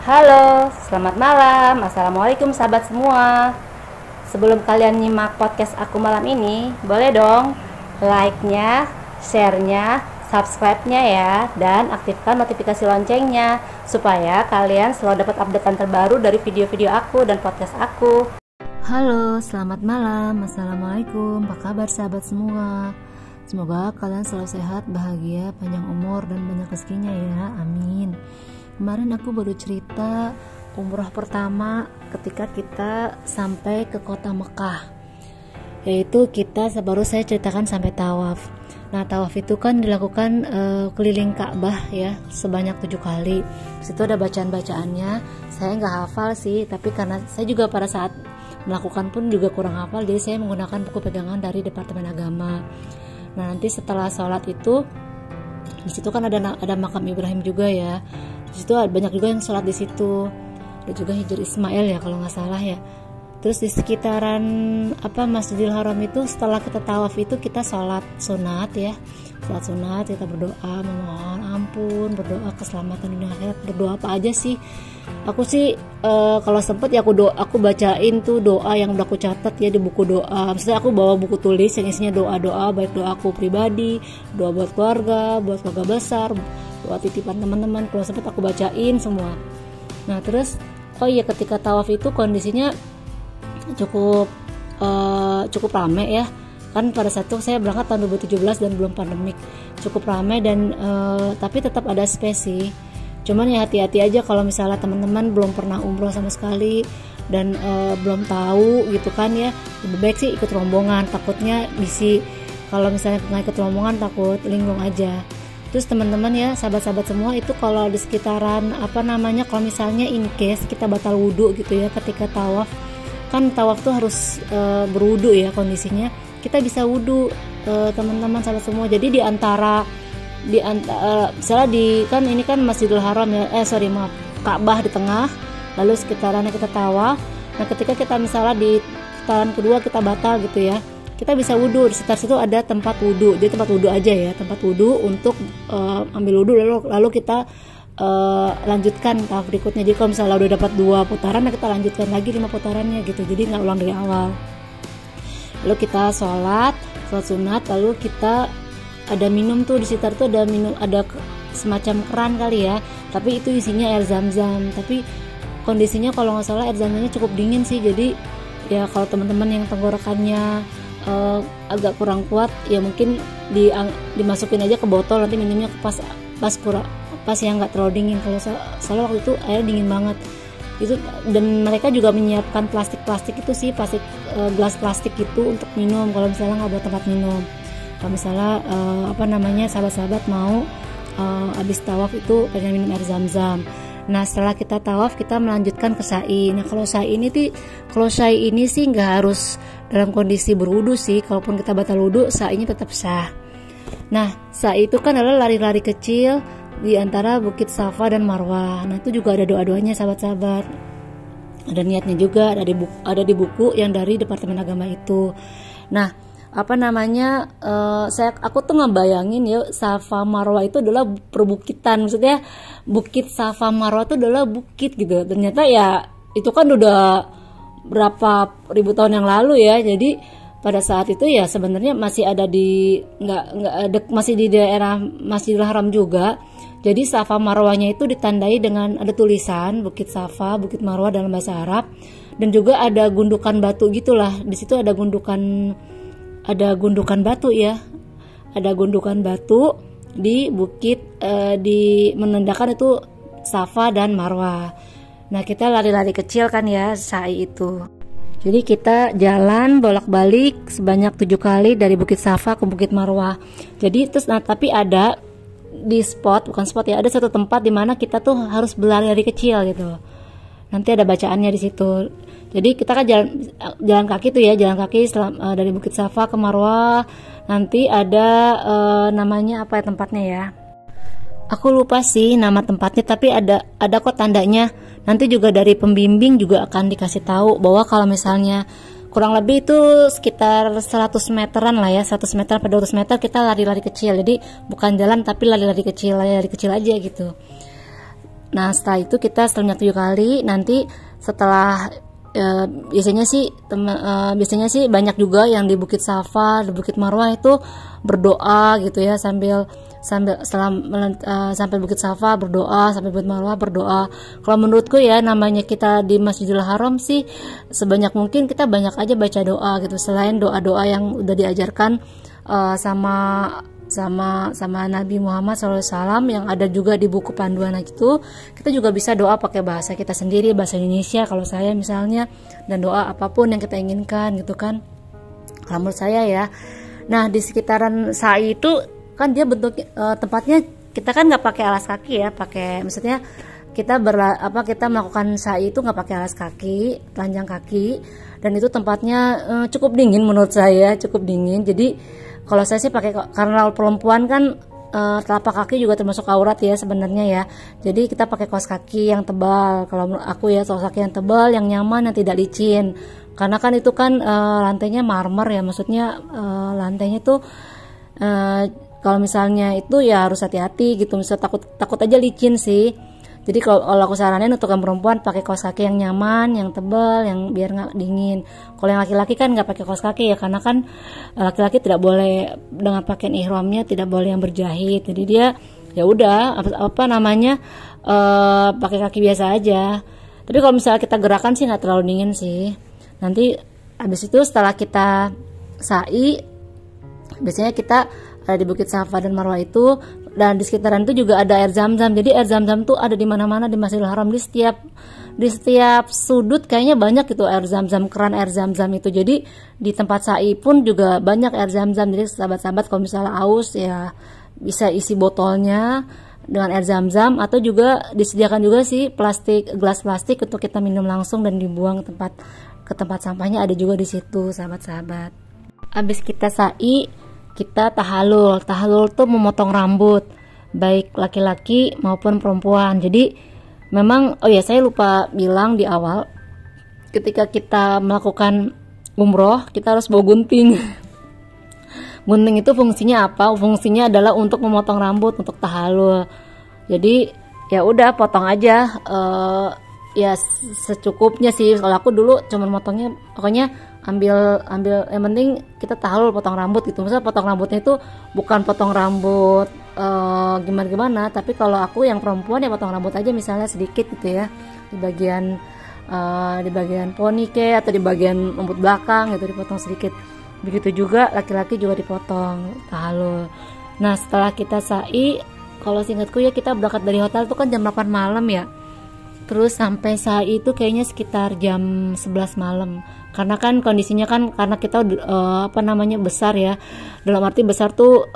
Halo, selamat malam. Assalamualaikum sahabat semua. Sebelum kalian nyimak podcast aku malam ini, boleh dong like-nya, share-nya, subscribe-nya ya, dan aktifkan notifikasi loncengnya supaya kalian selalu dapat updatean terbaru dari video-video aku dan podcast aku. Halo, selamat malam. Assalamualaikum. Apa kabar sahabat semua? Semoga kalian selalu sehat, bahagia, panjang umur, dan banyak rezekinya ya. Amin. Kemarin aku baru cerita umrah pertama ketika kita sampai ke kota Mekah. Yaitu baru saya ceritakan sampai tawaf. Nah, tawaf itu kan dilakukan keliling Ka'bah ya, sebanyak 7 kali. Di situ ada bacaan-bacaannya. Saya nggak hafal sih, tapi karena saya juga pada saat melakukan pun juga kurang hafal, jadi saya menggunakan buku pegangan dari Departemen Agama. Nah, nanti setelah sholat itu, di situ kan ada makam Ibrahim juga ya. Di situ banyak juga yang sholat di situ. Ada juga Hijr Ismail ya kalau nggak salah ya. Terus di sekitaran Masjidil Haram itu setelah kita tawaf itu kita sholat sunat ya. Sholat sunat, kita berdoa memohon ampun, berdoa keselamatan dunia akhirat, berdoa apa aja sih. Aku sih kalau sempet ya aku bacain tuh doa yang udah aku catat ya di buku doa. Maksudnya aku bawa buku tulis yang isinya doa-doa, baik doa aku pribadi, doa buat keluarga besar, doa titipan teman-teman. Kalau sempet aku bacain semua. Nah terus ketika tawaf itu kondisinya cukup rame ya. Kan pada saat itu saya berangkat tahun 2017 dan belum pandemik, cukup ramai dan tapi tetap ada space sih. Cuman ya hati-hati aja kalau misalnya teman-teman belum pernah umroh sama sekali dan belum tahu gitu kan ya, lebih baik sih ikut rombongan. Takutnya kalau misalnya nggak ikut rombongan takut linglung aja. Terus teman-teman ya, sahabat-sahabat semua itu kalau di sekitaran kalau misalnya in case kita batal wudhu gitu ya ketika tawaf, kan tawaf tuh harus berwudhu ya kondisinya. Kita bisa wudhu teman-teman sahabat semua. Jadi di antara misalnya ini kan Masjidil Haram ya, Ka'bah di tengah, lalu sekitarannya kita tawaf. Nah ketika kita misalnya di putaran kedua kita batal gitu ya, kita bisa wudhu. Di sekitar situ ada tempat wudhu, jadi tempat wudhu aja ya, tempat wudhu untuk ambil wudhu lalu kita lanjutkan tahap berikutnya. Jadi kalau misalnya udah dapat 2 putaran, kita lanjutkan lagi 5 putarannya gitu, jadi nggak ulang dari awal. Lalu kita sholat sunat, lalu kita ada minum tuh di sekitar tuh ada semacam keran kali ya, tapi itu isinya air zam-zam. Tapi kondisinya kalau nggak salah air zam-zamnya cukup dingin sih, jadi ya kalau teman-teman yang tenggorokannya agak kurang kuat ya mungkin dimasukin aja ke botol, nanti minumnya pas yang nggak terlalu dingin. Kalau salah waktu itu air dingin banget itu, dan mereka juga menyiapkan plastik itu sih, gelas plastik itu untuk minum kalau misalnya nggak buat tempat minum. Kalau misalnya sahabat-sahabat mau habis tawaf itu pengen minum air zam-zam. Nah setelah kita tawaf kita melanjutkan ke sa'i. Nah kalau sa'i ini sih nggak harus dalam kondisi berwudu sih. Kalaupun kita batal wudu, sa'inya tetap sah. Nah sa'i itu kan adalah lari-lari kecil di antara Bukit Safa dan Marwah. Nah itu juga ada doa-doanya sahabat-sahabat. Ada niatnya juga, ada di buku yang dari Departemen Agama itu. Nah aku tuh ngebayangin ya, Safa Marwah itu adalah perbukitan. Maksudnya Bukit Safa Marwah itu adalah bukit gitu. Ternyata ya itu kan udah berapa ribu tahun yang lalu ya. Jadi pada saat itu ya sebenarnya masih ada masih di daerah Masjidil Haram juga. Jadi Safa Marwahnya itu ditandai dengan ada tulisan Bukit Safa, Bukit Marwah dalam bahasa Arab, dan juga ada gundukan batu gitulah. Di situ ada gundukan batu ya. Ada gundukan batu di bukit menandakan itu Safa dan Marwah. Nah, kita lari-lari kecil kan ya sa'i itu. Jadi kita jalan bolak-balik sebanyak 7 kali dari Bukit Safa ke Bukit Marwah. Jadi tapi ada ada satu tempat di mana kita tuh harus berlari-lari kecil gitu. Nanti ada bacaannya di situ. Jadi kita kan jalan kaki tuh ya, dari Bukit Safa ke Marwah. Nanti ada namanya apa ya tempatnya ya? Aku lupa sih nama tempatnya, tapi ada kok tandanya. Nanti juga dari pembimbing juga akan dikasih tahu bahwa kalau misalnya kurang lebih itu sekitar 100 meteran lah ya, 100 meter per 200 meter kita lari-lari kecil. Jadi bukan jalan tapi lari-lari kecil aja gitu. Nah setelah itu kita setelah 7 kali, nanti setelah biasanya sih banyak juga yang di Bukit Safa, di Bukit Marwah itu berdoa gitu ya, sampai Bukit Safa berdoa, sampai Bukit Marwah berdoa. Kalau menurutku ya, namanya kita di Masjidil Haram sih sebanyak mungkin kita banyak aja baca doa gitu, selain doa-doa yang udah diajarkan sama Nabi Muhammad SAW yang ada juga di buku panduan itu. Kita juga bisa doa pakai bahasa kita sendiri, bahasa Indonesia kalau saya misalnya, dan doa apapun yang kita inginkan gitu kan, kalau menurut saya ya. Nah di sekitaran sa'i itu kan dia bentuk tempatnya, kita kan nggak pakai alas kaki ya, maksudnya kita melakukan sa'i itu nggak pakai alas kaki, telanjang kaki, dan itu tempatnya cukup dingin menurut saya, cukup dingin. Jadi kalau saya sih pakai, karena perempuan kan telapak kaki juga termasuk aurat ya sebenarnya ya. Jadi kita pakai kaos kaki yang tebal. Kalau menurut aku ya, kaos kaki yang tebal, yang nyaman, yang tidak licin. Karena kan itu kan lantainya marmer ya, maksudnya lantainya tuh kalau misalnya itu ya harus hati-hati gitu. Misalnya takut aja licin sih. Jadi kalau aku saranin untuk yang perempuan pakai kaos kaki yang nyaman, yang tebal, yang biar nggak dingin. Kalau yang laki-laki kan nggak pakai kaos kaki ya, karena kan laki-laki tidak boleh dengan pakaian ihramnya, tidak boleh yang berjahit. Jadi dia ya udah pakai kaki biasa aja. Tapi kalau misalnya kita gerakan sih nggak terlalu dingin sih. Nanti habis itu setelah kita sa'i, biasanya kita ada di Bukit Safa dan Marwah itu, dan di sekitaran itu juga ada air zam-zam. Jadi air zam-zam tuh ada di mana-mana di Masjidil Haram, di setiap sudut kayaknya banyak gitu air zam-zam, keran air zam-zam itu. Jadi di tempat sa'i pun juga banyak air zam-zam. Jadi sahabat-sahabat kalau misalnya aus ya bisa isi botolnya dengan air zam-zam, atau juga disediakan juga sih gelas plastik untuk kita minum langsung dan dibuang ke tempat sampahnya, ada juga di situ sahabat-sahabat. Habis kita sa'i, kita tahalul. Tahalul tuh memotong rambut, baik laki-laki maupun perempuan. Jadi memang, saya lupa bilang di awal, ketika kita melakukan umroh kita harus bawa gunting. Gunting itu fungsinya apa? Fungsinya adalah untuk memotong rambut, untuk tahalul. Jadi ya udah potong aja, ya secukupnya sih. Kalau aku dulu cuman motongnya, pokoknya ambil yang penting kita tahalul, potong rambut gitu. Misalnya potong rambutnya itu bukan potong rambut gimana, tapi kalau aku yang perempuan ya potong rambut aja misalnya sedikit gitu ya, di bagian poni atau di bagian rambut belakang gitu dipotong sedikit. Begitu juga laki-laki juga dipotong tahalul. Nah setelah kita sa'i, kalau seingatku ya kita berangkat dari hotel itu kan jam 8 malam ya, terus sampai sa'i itu kayaknya sekitar jam 11 malam. Karena kan kondisinya kan karena kita besar ya, dalam arti besar tuh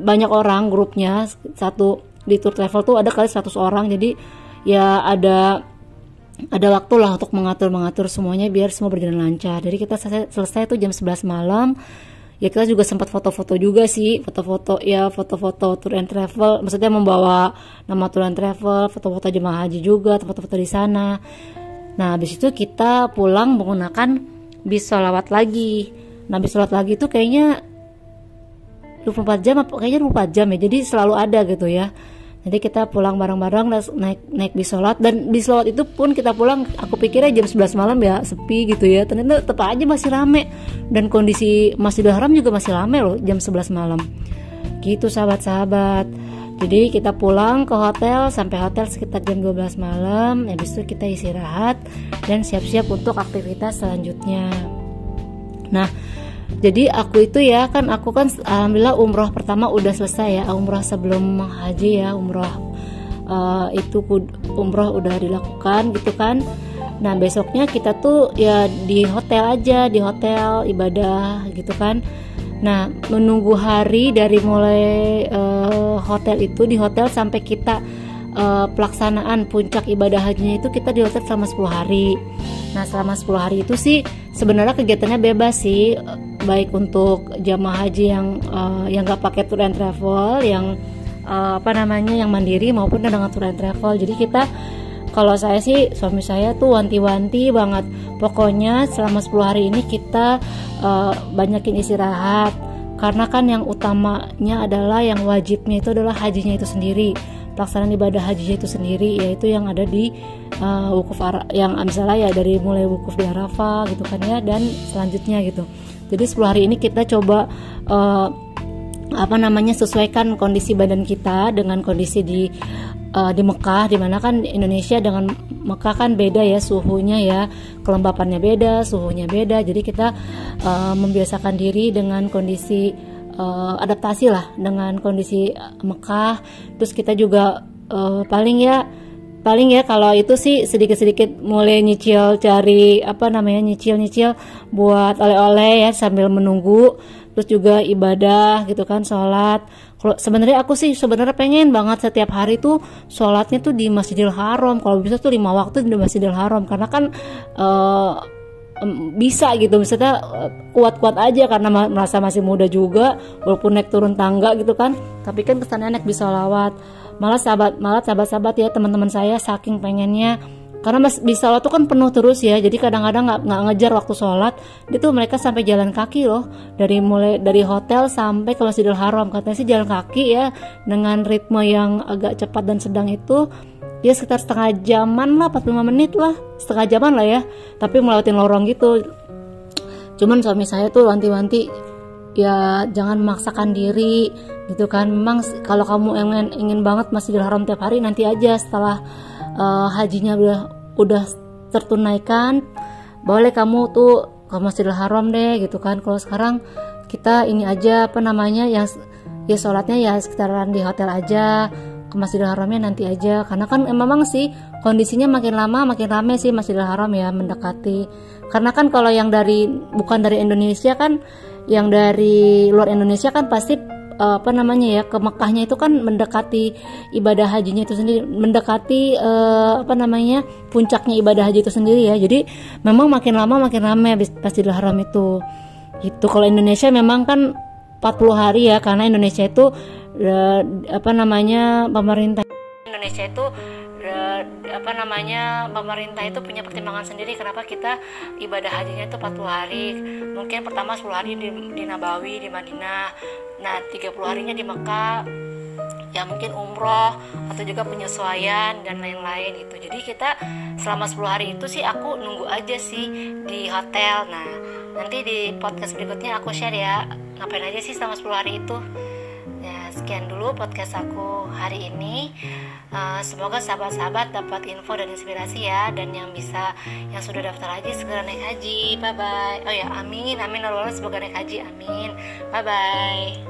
banyak orang grupnya, satu di tour travel tuh ada kali 100 orang. Jadi ya ada waktu lah untuk mengatur semuanya biar semua berjalan lancar. Jadi kita selesai tuh jam 11 malam. Ya kita juga sempat foto-foto juga sih, foto-foto tour and travel, maksudnya membawa nama tour and travel, foto-foto jemaah haji juga, foto-foto di sana. Nah habis itu kita pulang menggunakan bis sholawat lagi. Nah bis sholawat lagi itu kayaknya 24 jam ya, jadi selalu ada gitu ya. Jadi kita pulang bareng-bareng naik bis sholat, dan bis sholat itu pun kita pulang, aku pikirnya jam 11 malam ya sepi gitu ya, ternyata tetap aja masih rame, dan kondisi Masjidil Haram juga masih rame loh jam 11 malam gitu sahabat-sahabat. Jadi kita pulang ke hotel, sampai hotel sekitar jam 12 malam. Habis itu kita istirahat dan siap-siap untuk aktivitas selanjutnya. Nah jadi aku kan alhamdulillah umroh pertama udah selesai ya, umroh sebelum haji ya, umroh udah dilakukan gitu kan. Nah besoknya kita tuh ya di hotel ibadah gitu kan. Nah menunggu hari dari mulai di hotel sampai kita pelaksanaan puncak ibadah hajinya itu kita di hotel selama 10 hari. Nah selama 10 hari itu sih sebenarnya kegiatannya bebas sih, baik untuk jamaah haji yang nggak pakai tour and travel, yang yang mandiri maupun dengan tour and travel. Jadi kita, kalau saya sih, suami saya tuh wanti-wanti banget, pokoknya selama 10 hari ini kita banyakin istirahat, karena kan yang utamanya adalah, yang wajibnya itu adalah hajinya itu sendiri. pelaksanaan ibadah haji itu sendiri, yaitu yang ada di wukuf yang misalnya ya dari mulai wukuf di Arafah gitu kan ya, dan selanjutnya gitu. Jadi 10 hari ini kita coba sesuaikan kondisi badan kita dengan kondisi di Mekah, dimana kan Indonesia dengan Mekah kan beda ya suhunya ya, kelembapannya beda, suhunya beda. Jadi kita membiasakan diri dengan kondisi adaptasi lah dengan kondisi Mekah. Terus kita juga paling ya kalau itu sih sedikit-sedikit mulai nyicil buat oleh-oleh ya sambil menunggu. Terus juga ibadah gitu kan, sholat. Kalau sebenarnya aku sih pengen banget setiap hari tuh sholatnya tuh di Masjidil Haram. Kalau bisa tuh 5 waktu di Masjidil Haram, karena kan bisa gitu, misalnya kuat-kuat aja karena merasa masih muda juga, walaupun naik turun tangga gitu kan, tapi kan kesannya naik bisa sholawat. Malah sahabat-sahabat ya, teman-teman saya saking pengennya, karena di sholat tuh kan penuh terus ya, jadi kadang-kadang nggak ngejar waktu sholat, itu mereka sampai jalan kaki loh, mulai dari hotel sampai ke Masjidil Haram. Katanya sih jalan kaki ya, dengan ritme yang agak cepat dan sedang itu ya sekitar setengah jaman lah, 45 menit lah, setengah jaman lah ya, tapi melewatin lorong gitu. Cuman suami saya tuh wanti-wanti ya jangan memaksakan diri gitu kan. Memang kalau kamu ingin banget Masjidil Haram tiap hari, nanti aja setelah hajinya udah tertunaikan, boleh kamu tuh ke Masjidil Haram deh gitu kan. Kalau sekarang kita ini aja yang ya sholatnya ya sekitaran di hotel aja, ke Masjidil Haramnya nanti aja, karena kan memang sih kondisinya makin lama makin rame sih Masjidil Haram ya, mendekati. Karena kan kalau yang bukan dari Indonesia kan, yang dari luar Indonesia kan pasti ke Mekahnya itu kan mendekati ibadah hajinya itu sendiri, mendekati puncaknya ibadah haji itu sendiri ya. Jadi memang makin lama makin ramai Masjidil Haram itu. Gitu. Kalau Indonesia memang kan 40 hari ya, karena Indonesia itu pemerintah itu punya pertimbangan sendiri kenapa kita ibadah hajinya itu 40 hari. Mungkin pertama 10 hari di Nabawi, di Madinah, nah 30 harinya di Mekah ya, mungkin umroh atau juga penyesuaian dan lain-lain gitu. Jadi kita selama 10 hari itu sih aku nunggu aja sih di hotel. Nah nanti di podcast berikutnya aku share ya ngapain aja sih selama 10 hari itu. Ya, sekian dulu podcast aku hari ini. Semoga sahabat-sahabat dapat info dan inspirasi ya, dan yang sudah daftar haji segera naik haji. Bye bye. Oh ya, amin semoga naik haji, amin. Bye bye.